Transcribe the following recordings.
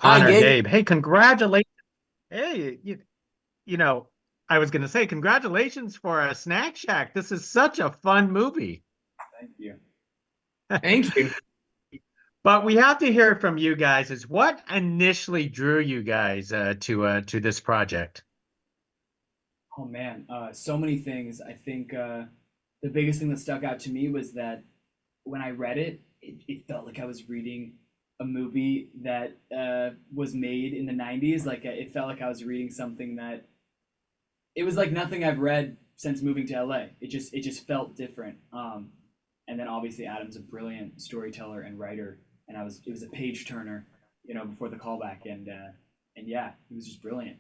Hi, Connor, Gabe. Gabe. Hey, congratulations. Hey, you know, I was going to say congratulations for a Snack Shack. This is such a fun movie. Thank you. But Thank you. we have to hear from you guys is what initially drew you guys to this project? Oh man, so many things. I think the biggest thing that stuck out to me was that when I read it, it felt like I was reading a movie that was made in the 90s. Like it felt like I was reading something that it was like nothing I've read since moving to LA. It just felt different. And then obviously Adam's a brilliant storyteller and writer, and it was a page turner, before the callback, and yeah, he was just brilliant.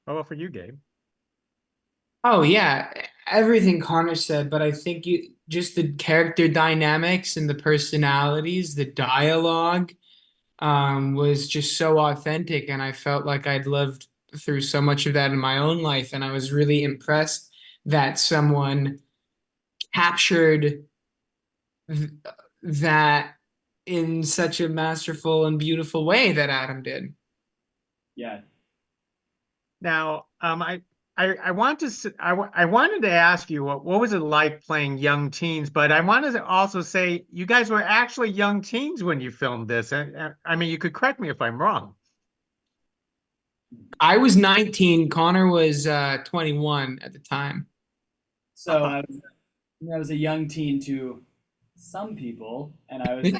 Oh, well, for you, Gabe. Oh yeah, everything Connor said, but I think you just the character dynamics and the personalities, the dialogue, was just so authentic, and I felt like I'd lived through so much of that in my own life, and I was really impressed that someone captured th that in such a masterful and beautiful way that Adam did. Yeah. Now, I want to I wanted to ask you what was it like playing young teens, but I wanted to also say you guys were actually young teens when you filmed this. I mean, you could correct me if I'm wrong. I was 19, Connor was 21 at the time. So I was a young teen to some people, and I was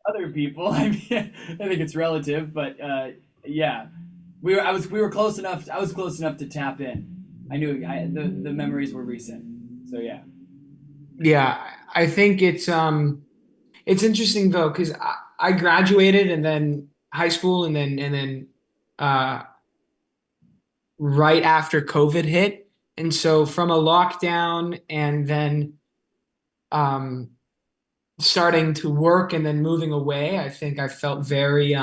other people. I mean, I think it's relative, but yeah, we were close enough. I was close enough to tap in. I knew the memories were recent. So yeah. Yeah, I think it's interesting though because I graduated and then high school and then uh right after COVID hit, and so from a lockdown and then um starting to work and then moving away, I think I felt very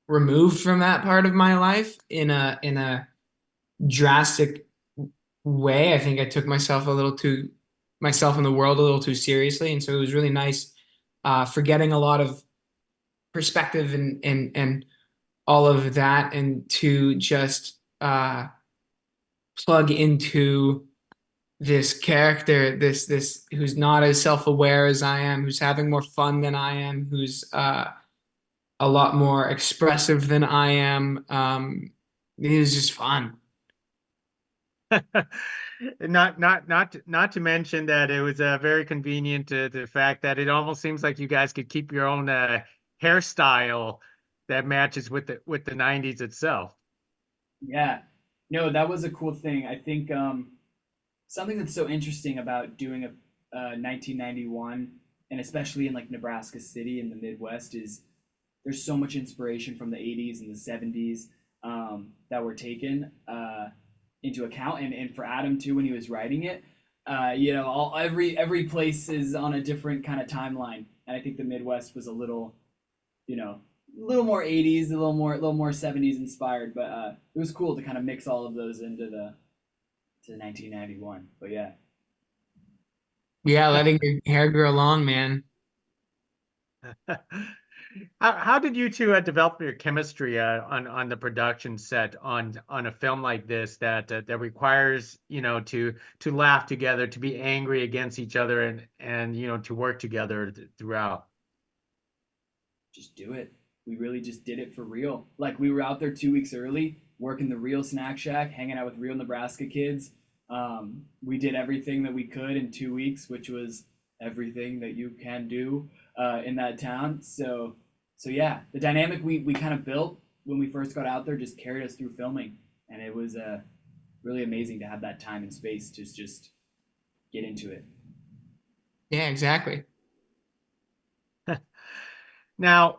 removed from that part of my life in a drastic way. I think I took myself and the world a little too seriously, and so it was really nice forgetting a lot of perspective and all of that, and to just plug into this character, this who's not as self-aware as I am, who's having more fun than I am, who's a lot more expressive than I am. It was just fun. Not to mention that it was very convenient to the fact that it almost seems like you guys could keep your own hairstyle that matches with the 90s itself. Yeah. No, that was a cool thing. I think something that's so interesting about doing a 1991, and especially in like Nebraska City in the Midwest, is there's so much inspiration from the 80s and the 70s that were taken into account, and for Adam too when he was writing it. Every place is on a different kind of timeline, and I think the Midwest was a little, a little more 80s, a little more 70s inspired, but it was cool to kind of mix all of those into the 1991. But yeah. Yeah, letting your hair grow long, man. How did you two develop your chemistry on the production set on a film like this that requires to laugh together, to be angry against each other, and to work together throughout? Just do it. We really just did it for real. Like we were out there 2 weeks early, working the real snack shack, hanging out with real Nebraska kids. We did everything that we could in 2 weeks, which was everything that you can do in that town. So yeah, the dynamic we kind of built when we first got out there just carried us through filming, and it was really amazing to have that time and space to just get into it. Yeah, exactly. Now,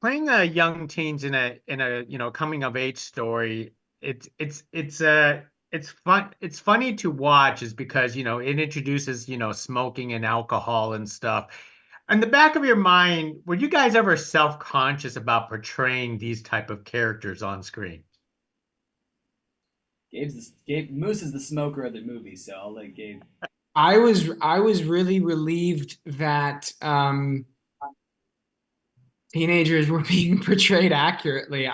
playing young teens in a coming of age story, it's fun. It's funny to watch, is because it introduces smoking and alcohol and stuff. In the back of your mind, were you guys ever self-conscious about portraying these type of characters on screen? Gabe Moose is the smoker of the movie, so I'll let Gabe. I was really relieved that teenagers were being portrayed accurately.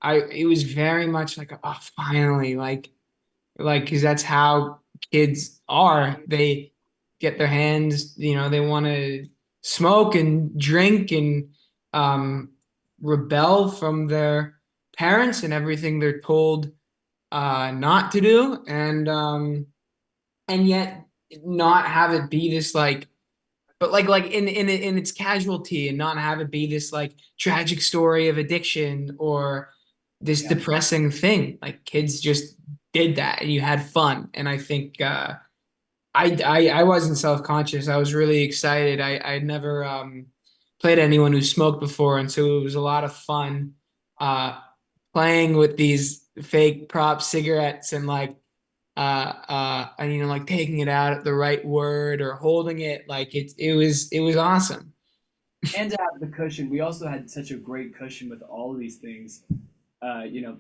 It was very much like, oh, finally, like, because that's how kids are. They get their hands, they want to smoke and drink and um, rebel from their parents and everything they're told not to do, and yet not have it be this like, but like in its casualty, and not have it be this like tragic story of addiction or this Yeah. depressing thing. Like kids just did that and you had fun. And I think I wasn't self-conscious. I was really excited. I'd never played anyone who smoked before, and so it was a lot of fun uh playing with these fake prop cigarettes and like and like taking it out at the right word or holding it. Like it was awesome. And to have the cushion, we also had such a great cushion with all of these things.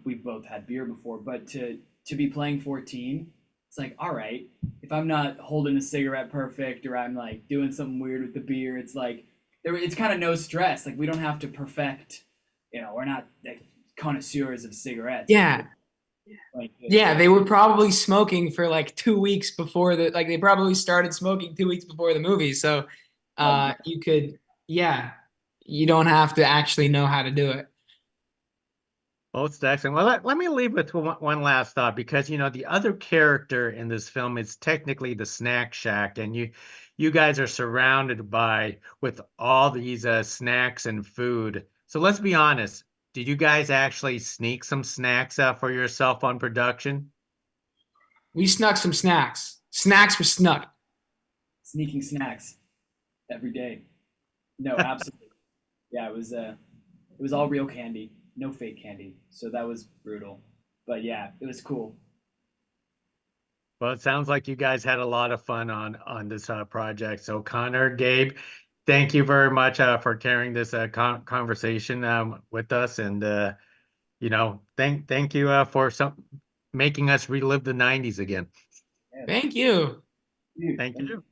We both had beer before, but to be playing 14, it's like, all right, if I'm not holding a cigarette perfect or I'm like doing something weird with the beer, it's like it's kind of no stress. Like we don't have to perfect. We're not like connoisseurs of cigarettes. Yeah. Yeah, they were probably smoking for like 2 weeks before they probably started smoking 2 weeks before the movie. So you could, yeah, you don't have to actually know how to do it. Oh, it's excellent. Well, let me leave with one last thought, because the other character in this film is technically the snack shack, and you guys are surrounded by with all these snacks and food. So let's be honest. Did you guys actually sneak some snacks out for yourself on production? We snuck some snacks. Snacks were snuck. Sneaking snacks every day. No, absolutely. Yeah, it was all real candy, no fake candy. So that was brutal. But yeah, it was cool. Well, it sounds like you guys had a lot of fun on this project. So Connor, Gabe, thank you very much for carrying this conversation with us, and thank you for making us relive the '90s again. Yeah, Thank you. dude, Thank you.